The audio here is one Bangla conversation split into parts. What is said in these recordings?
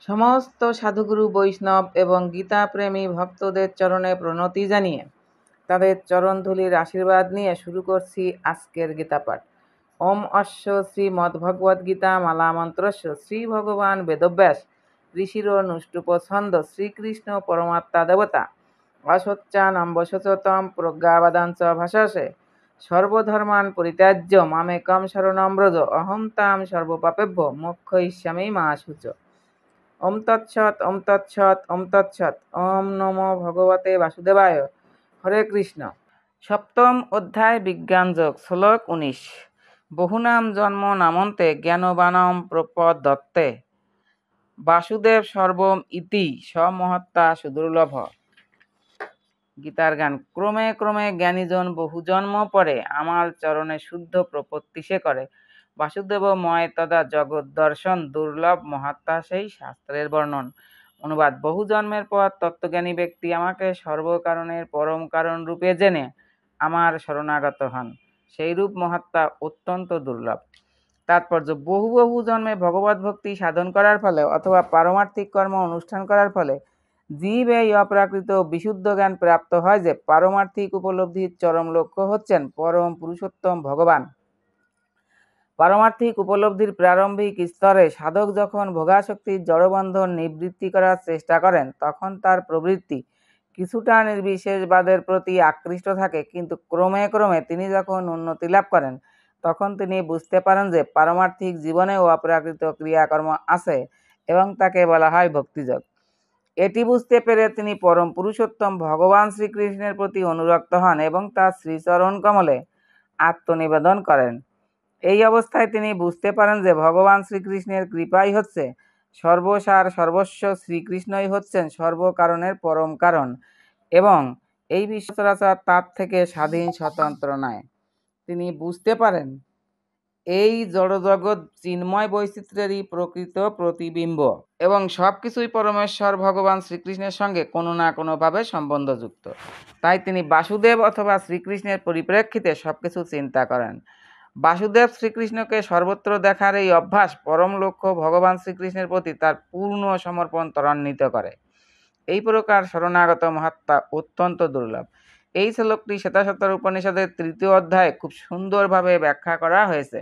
সমস্ত সাধুগুরু বৈষ্ণব এবং গীতাপ্রেমী ভক্তদের চরণে প্রণতি জানিয়ে তাদের চরণধূলির আশীর্বাদ নিয়ে শুরু করছি আজকের গীতাপাঠ। ওম অশ্ব শ্রীমদ্ভগবদ্গীতা মালামন্ত্রস্য শ্রী ভগবান বেদব্যাস ঋষির নুষ্টুপ ছন্দ শ্রীকৃষ্ণ পরমাত্মা দেবতা অসচ্চানম্বশতম প্রজ্ঞাবাদাঞ্চ ভাষাসে সর্বধর্মান পরিত্যাজ্য মামেকম শরণং ব্রজ অহং তাং সর্বপাপেভ্য মোক্ষয়িষ্যামি মা শুচ। ওম তৎসৎ ওম তৎসৎ ওম তৎসৎ। ওম নমো ভগবতে বাসুদেবায়। হরে কৃষ্ণ। সপ্তম অধ্যায় বিজ্ঞানযোগ, শ্লোক 19। বহুনাম জন্ম নামন্তে জ্ঞানবানম প্রপদত্তে বাসুদেব সর্বম ইতি সমহত্তা সুদুর্লভ। গীতার গান। ক্রমে ক্রমে জ্ঞানীজন বহু জন্ম পরে আমার চরণে শুদ্ধ প্রপত্তি সে করে। বাসুদেব ময় তদা জগৎ দর্শন দুর্লভ মহাত্মা সেই শাস্ত্রের বর্ণন। অনুবাদ। বহু জন্মের পর তত্ত্বজ্ঞানী ব্যক্তি আমাকে সর্বকারণের পরম কারণ রূপে জেনে আমার শরণাগত হন। সেই রূপ মহাত্মা অত্যন্ত দুর্লভ। তাৎপর্য। বহু বহু জন্মে ভগবত ভক্তি সাধন করার ফলে অথবা পারমার্থিক কর্ম অনুষ্ঠান করার ফলে জীব এই অপ্রাকৃত বিশুদ্ধ জ্ঞান প্রাপ্ত হয় যে পারমার্থিক উপলব্ধির চরম লক্ষ্য হচ্ছেন পরম পুরুষোত্তম ভগবান। পারমার্থিক উপলব্ধির প্রারম্ভিক স্তরে সাধক যখন ভোগাসক্তির জড়বন্ধন নিবৃত্তি করার চেষ্টা করেন তখন তার প্রবৃত্তি কিছুটা নির্বিশেষবাদের প্রতি আকৃষ্ট থাকে, কিন্তু ক্রমে ক্রমে তিনি যখন উন্নতি লাভ করেন তখন তিনি বুঝতে পারেন যে পারমার্থিক জীবনেও অপ্রাকৃত ক্রিয়াকর্ম আছে এবং তাকে বলা হয় ভক্তিযোগ। এটি বুঝতে পেরে তিনি পরম পুরুষোত্তম ভগবান শ্রীকৃষ্ণের প্রতি অনুরক্ত হন এবং তার শ্রীচরণ কমলে আত্মনিবেদন করেন। এই অবস্থায় তিনি বুঝতে পারেন যে ভগবান শ্রীকৃষ্ণের কৃপাই হচ্ছে সর্বসার সর্বস্ব, শ্রীকৃষ্ণই হচ্ছেন সর্বকারণের পরম কারণ এবং এই বিশ্ব চরাচর তার থেকে স্বাধীন স্বতন্ত্র নয়। তিনি বুঝতে পারেন এই জড়জগৎ চিন্ময় বৈচিত্র্যেরই প্রকৃত প্রতিবিম্ব এবং সবকিছুই পরমেশ্বর ভগবান শ্রীকৃষ্ণের সঙ্গে কোনো না কোনোভাবে সম্বন্ধযুক্ত। তাই তিনি বাসুদেব অথবা শ্রীকৃষ্ণের পরিপ্রেক্ষিতে সবকিছু চিন্তা করেন। বাসুদেব শ্রীকৃষ্ণকে সর্বত্র দেখার এই অভ্যাস পরম লক্ষ্য ভগবান শ্রীকৃষ্ণের প্রতি তার পূর্ণ সমর্পণ ত্বরান্বিত করে। এই প্রকার শরণাগত মহাত্মা অত্যন্ত দুর্লভ। এই শ্লোকটি শ্বেতাশ্বতর উপনিষদের 3য় অধ্যায়ে খুব সুন্দরভাবে ব্যাখ্যা করা হয়েছে।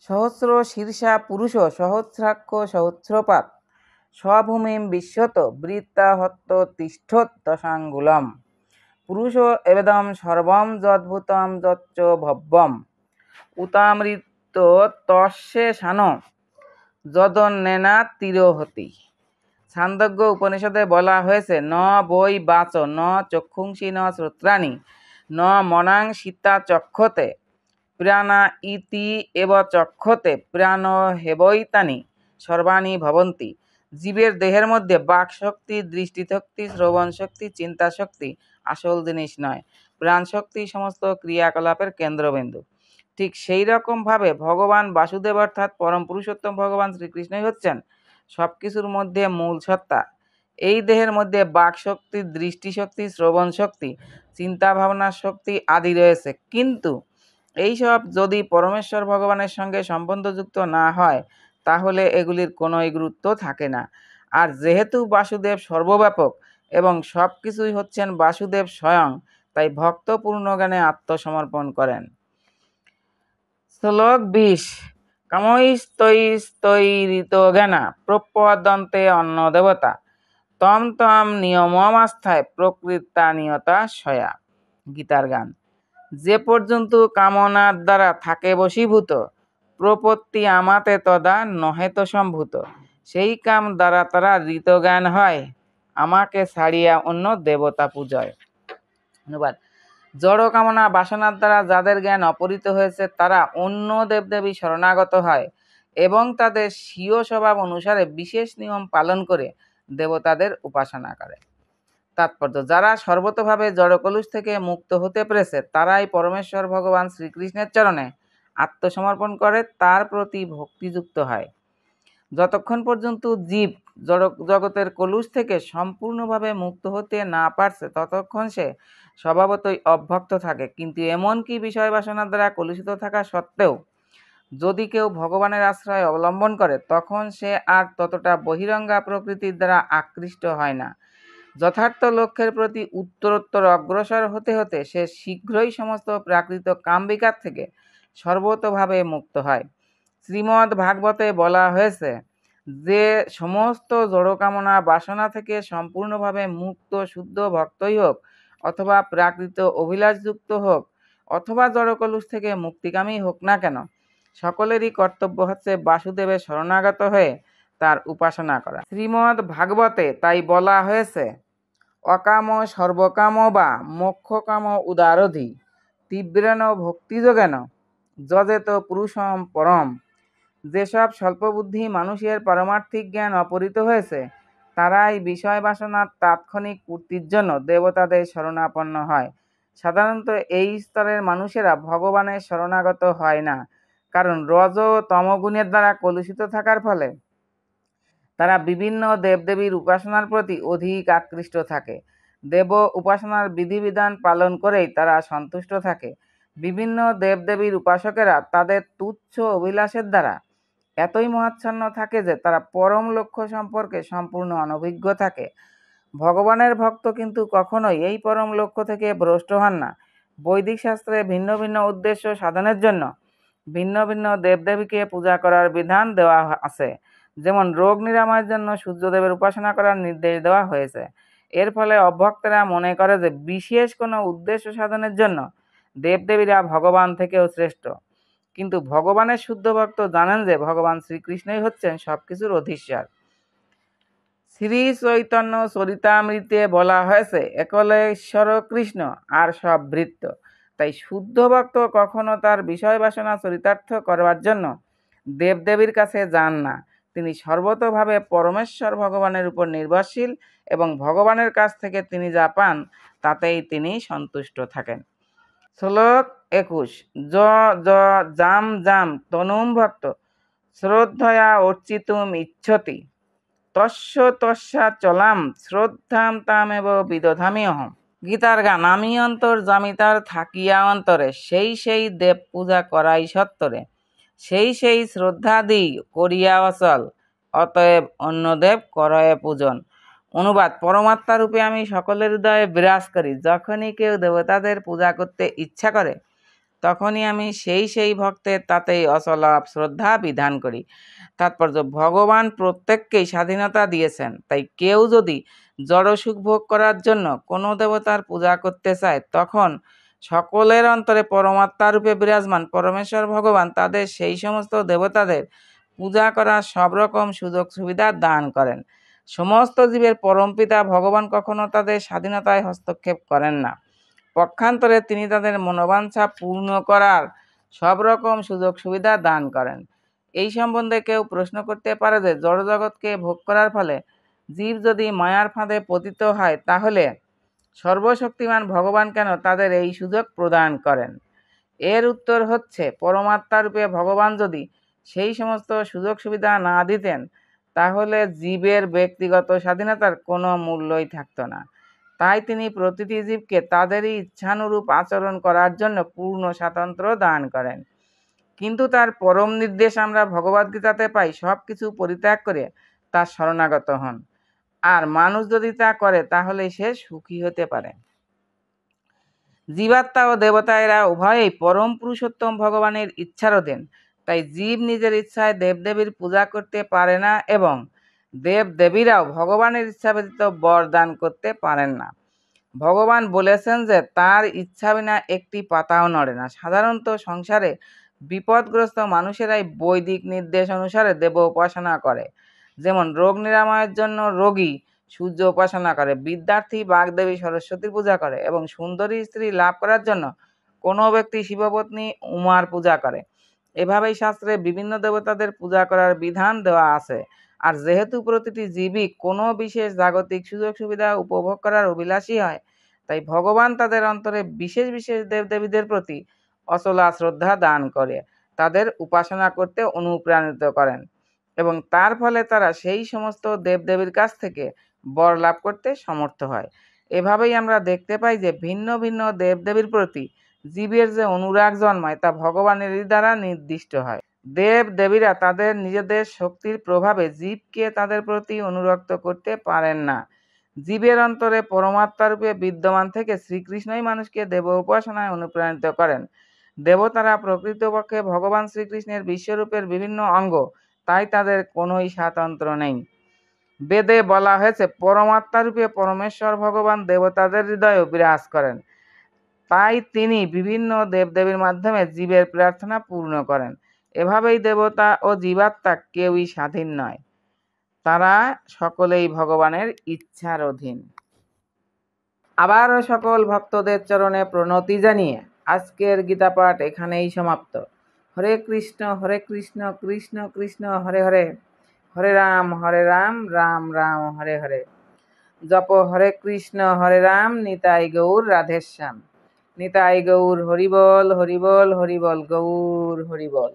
সহস্র শীর্ষা পুরুষ সহস্রাক্ষ সহস্রপাত স্বভূমিম বিশ্বত বৃত্তাহত্ত তিষ্ঠৎ দশাঙ্গুলম পুরুষ এবেদম সর্বম যদ্ভূতম যচ্চ ভব্যম উতামৃত তস্যে শান যদন্যেনা তিরোহতি। ছান্দোগ্য উপনিষদে বলা হয়েছে ন বৈ বাচ ন চক্ষুংসি ন শ্রোত্রাণি ন মনাং সীতা চক্ষতে প্রাণা ইতি এব চক্ষতে প্রাণ হেবৈতানি সর্বাণি ভবন্তি। জীবের দেহের মধ্যে বাক শক্তি, দৃষ্টিশক্তি, শ্রবণ শক্তি, চিন্তা শক্তি আসল জিনিস নয়, প্রাণ শক্তি সমস্ত ক্রিয়াকলাপের কেন্দ্রবিন্দু। ঠিক সেই রকমভাবে ভগবান বাসুদেব অর্থাৎ পরম পুরুষোত্তম ভগবান শ্রীকৃষ্ণই হচ্ছেন সব কিছুর মধ্যে মূল সত্তা। এই দেহের মধ্যে বাক শক্তি, দৃষ্টিশক্তি, শ্রবণ শক্তি, চিন্তা ভাবনার শক্তি আদি রয়েছে, কিন্তু এইসব যদি পরমেশ্বর ভগবানের সঙ্গে সম্বন্ধযুক্ত না হয় তাহলে এগুলির কোনোই গুরুত্ব থাকে না। আর যেহেতু বাসুদেব সর্বব্যাপক এবং সব কিছুই হচ্ছেন বাসুদেব স্বয়ং, তাই ভক্ত পূর্ণ জ্ঞানে আত্মসমর্পণ করেন। শ্লোক 20। কামৈস্তৈস্তৈরিত জ্ঞানা প্রপদন্তে অন্ন দেবতা তম তম নিয়মমাস্থায় প্রকৃতা নিয়তা সয়া। গীতার গান। যে পর্যন্ত কামনার দ্বারা থাকে বশীভূত প্রপত্তি আমাতে তদা নহেত সম্ভূত, সেই কাম দ্বারা তারা ঋতজ্ঞান হয় আমাকে ছাড়িয়া অন্য দেবতা পূজয়। অনুবাদ। জড় কামনা বাসনার দ্বারা যাদের জ্ঞান অপহৃত হয়েছে তারা অন্য দেবদেবী শরণাগত হয় এবং তাদের স্বীয় স্বভাব অনুসারে বিশেষ নিয়ম পালন করে দেবতাদের উপাসনা করে। তাৎপর্য। যারা সর্বতভাবে জড়কলুষ থেকে মুক্ত হতে পেরেছে তারাই পরমেশ্বর ভগবান শ্রীকৃষ্ণের চরণে আত্মসমর্পণ করে তার প্রতি ভক্তিযুক্ত হয়। যতক্ষণ পর্যন্ত জীব জগতের কলুষ থেকে সম্পূর্ণভাবে মুক্ত হতে না পারছে ততক্ষণ সে স্বভাবতই অভক্ত থাকে, কিন্তু এমনকি বিষয় বাসনার দ্বারা কলুষিত থাকা সত্ত্বেও যদি কেউ ভগবানের আশ্রয় অবলম্বন করে তখন সে আর ততটা বহিরঙ্গা প্রকৃতির দ্বারা আকৃষ্ট হয় না। যথার্থ লক্ষ্যের প্রতি উত্তরোত্তর অগ্রসর হতে হতে সে শীঘ্রই সমস্ত প্রাকৃত কামবিকার থেকে সর্বতোভাবে মুক্ত হয়। শ্রীমদ্ ভাগবতে বলা হয়েছে যে সমস্ত জড়কামনা বাসনা থেকে সম্পূর্ণভাবে মুক্ত শুদ্ধ ভক্তই হোক অথবা প্রাকৃত অভিলাষযুক্ত হোক অথবা জড়কলুষ থেকে মুক্তিকামী হোক না কেন, সকলেরই কর্তব্য হচ্ছে বাসুদেবের শরণাগত হয়ে তার উপাসনা করা। শ্রীমদ্ ভাগবতে তাই বলা হয়েছে, অকাম সর্বকাম বা মোক্ষকাম উদারধি তীব্রেণ ভক্তিযোগেন যজেত পুরুষম পরম। যেসব স্বল্পবুদ্ধি মানুষের পারমার্থিক জ্ঞান অপহৃত হয়েছে তারাই বিষয় বাসনার তাৎক্ষণিক পূর্তির জন্য দেবতাদের শরণাপন্ন হয়। সাধারণত এই স্তরের মানুষেরা ভগবানের শরণাগত হয় না, কারণ রজ ও তমগুণের দ্বারা কলুষিত থাকার ফলে তারা বিভিন্ন দেবদেবীর উপাসনার প্রতি অধিক আকৃষ্ট থাকে। দেব উপাসনার বিধিবিধান পালন করেই তারা সন্তুষ্ট থাকে। বিভিন্ন দেবদেবীর উপাসকেরা তাদের তুচ্ছ অভিলাষের দ্বারা এতই মহাচ্ছন্ন থাকে যে তারা পরম লক্ষ্য সম্পর্কে সম্পূর্ণ অনভিজ্ঞ থাকে। ভগবানের ভক্ত কিন্তু কখনোই এই পরম লক্ষ্য থেকে ভ্রষ্ট হন না। বৈদিক শাস্ত্রে ভিন্ন ভিন্ন উদ্দেশ্য সাধনের জন্য ভিন্ন ভিন্ন দেবদেবীকে পূজা করার বিধান দেওয়া আছে। যেমন রোগ নিরাময়ের জন্য সূর্যদেবের উপাসনা করার নির্দেশ দেওয়া হয়েছে। এর ফলে অভক্তরা মনে করে যে বিশেষ কোনো উদ্দেশ্য সাধনের জন্য দেবদেবীরা ভগবান থেকেও শ্রেষ্ঠ। কিন্তু ভগবানের শুদ্ধ ভক্ত জানেন যে ভগবান শ্রীকৃষ্ণই হচ্ছেন সবকিছুর অধীশ্বর। শ্রী চৈতন্য চরিতামৃতে বলা হয়েছে, একলেশ্বর কৃষ্ণ আর সব ভৃত্য। তাই শুদ্ধ ভক্ত কখনো তার বিষয় বাসনা চরিতার্থ করবার জন্য দেবদেবীর কাছে যান না। তিনি সর্বতোভাবে পরমেশ্বর ভগবানের উপর নির্ভরশীল এবং ভগবানের কাছ থেকে তিনি যা পান তাতেই তিনি সন্তুষ্ট থাকেন। শ্লোক 21। য য জাম জাম তনুম ভক্ত শ্রদ্ধয়া অর্চিতুম ইচ্ছতি তস্য তস্যা চলাম শ্রদ্ধাম তামেব বিদধামি অহম। গীতার গান, আমি অন্তর জামিতার থাকিয়া অন্তরে সেই সেই দেব পূজা করাই সত্তরে সেই সেই শ্রদ্ধাদি করিয়া অচল অতএব অন্য দেব করয়ে পূজন। অনুবাদ, পরমাত্মা রূপে আমি সকলের হৃদয়ে বিরাজ করি। যখনই কেউ দেবতাদের পূজা করতে ইচ্ছা করে তখনই আমি সেই সেই ভক্তের তাতেই অচল শ্রদ্ধা বিধান করি। তাৎপর্য, ভগবান প্রত্যেককেই স্বাধীনতা দিয়েছেন। তাই কেউ যদি জড়সুখ ভোগ করার জন্য কোনো দেবতার পূজা করতে চায় তখন সকলের অন্তরে পরমাত্মা রূপে বিরাজমান পরমেশ্বর ভগবান তাদের সেই সমস্ত দেবতাদের পূজা করার সব রকম সুযোগ সুবিধা দান করেন। সমস্ত জীবের পরমপিতা ভগবান কখনো তাদের স্বাধীনতায় হস্তক্ষেপ করেন না। পক্ষান্তরে তিনি তাদের মনোবাঞ্ছা পূর্ণ করার সব রকম সুযোগ সুবিধা দান করেন। এই সম্বন্ধে কেউ প্রশ্ন করতে পারে যে জড়জগৎকে ভোগ করার ফলে জীব যদি মায়ার ফাঁদে পতিত হয় তাহলে সর্বশক্তিমান ভগবান কেন তাদের এই সুযোগ প্রদান করেন? এর উত্তর হচ্ছে, পরমাত্মা রূপে ভগবান যদি সেই সমস্ত সুযোগ সুবিধা না দিতেন তাহলে জীবের ব্যক্তিগত স্বাধীনতার কোনো মূল্যই থাকতো না। তাই তিনি প্রতিটি জীবকে তাদেরই ইচ্ছানুরূপ আচরণ করার জন্য পূর্ণ স্বাতন্ত্র্য দান করেন। কিন্তু তার পরম নির্দেশ আমরা ভগবদ্গীতাতে পাই, সব কিছু পরিত্যাগ করে তার শরণাগত হন। আর মানুষ যদি তা করে তাহলে সে সুখী হতে পারে। জীবাত্মা ও দেবতা এরা উভয়েই পরম পুরুষোত্তম ভগবানের ইচ্ছার অধীন। তাই জীব নিজের ইচ্ছায় দেবদেবীর পূজা করতে পারে না এবং দেবদেবীরাও ভগবানের ইচ্ছা ব্যতীত বর দান করতে পারেন না। ভগবান বলেছেন যে তার ইচ্ছা বিনা একটি পাতাও নড়ে না। সাধারণত সংসারে বিপদগ্রস্ত মানুষেরাই বৈদিক নির্দেশ অনুসারে দেব উপাসনা করে। যেমন রোগ নিরাময়ের জন্য রোগী সূর্য উপাসনা করে, বিদ্যার্থী বাগদেবী সরস্বতীর পূজা করে এবং সুন্দরী স্ত্রী লাভ করার জন্য কোনো ব্যক্তি শিবপত্নী উমার পূজা করে। এভাবেই শাস্ত্রে বিভিন্ন দেবতাদের পূজা করার বিধান দেওয়া আছে। আর যেহেতু প্রতিটি জীবই কোনো বিশেষ জাগতিক সুযোগ সুবিধা উপভোগ করার অভিলাষী হয়, তাই ভগবান তাদের অন্তরে বিশেষ বিশেষ দেবদেবীদের প্রতি অচলা শ্রদ্ধা দান করে তাদের উপাসনা করতে অনুপ্রাণিত করেন এবং তার ফলে তারা সেই সমস্ত দেবদেবীর কাছ থেকে বর লাভ করতে সমর্থ হয়। এভাবেই আমরা দেখতে পাই যে ভিন্ন ভিন্ন দেবদেবীর প্রতি জীবের যে অনুরাগ জন্মায় তা ভগবানেরই দ্বারা নির্দিষ্ট হয়। দেব দেবীরা তাদের নিজেদের শক্তির প্রভাবে জীবকে তাদের প্রতি অনুরক্ত করতে পারেন না। জীবের অন্তরে পরমাত্মারূপে বিদ্যমান থেকে শ্রীকৃষ্ণই মানুষকে দেব উপাসনায় অনুপ্রাণিত করেন। দেবতারা প্রকৃতপক্ষে ভগবান শ্রীকৃষ্ণের বিশ্বরূপের বিভিন্ন অঙ্গ, তাই তাদের কোনোই স্বাতন্ত্র্য নেই। বেদে বলা হয়েছে পরমাত্মারূপে পরমেশ্বর ভগবান দেবতাদের হৃদয়েও বিরাজ করেন, তাই তিনি বিভিন্ন দেবদেবীর মাধ্যমে জীবের প্রার্থনা পূর্ণ করেন। এভাবেই দেবতা ও জীবাত্মা কেউই স্বাধীন নয়, তারা সকলেই ভগবানের ইচ্ছার অধীন। আবারও সকল ভক্তদের চরণে প্রণতি জানিয়ে আজকের গীতাপাঠ এখানেই সমাপ্ত। হরে কৃষ্ণ কৃষ্ণ কৃষ্ণ হরে হরে, হরে রাম রাম রাম হরে হরে। জপ হরে কৃষ্ণ হরে রাম, নিতাই গৌর রাধেশ্যাম। নিতাই গৌর হরিবল হরিবল হরিবল গৌর হরিবল।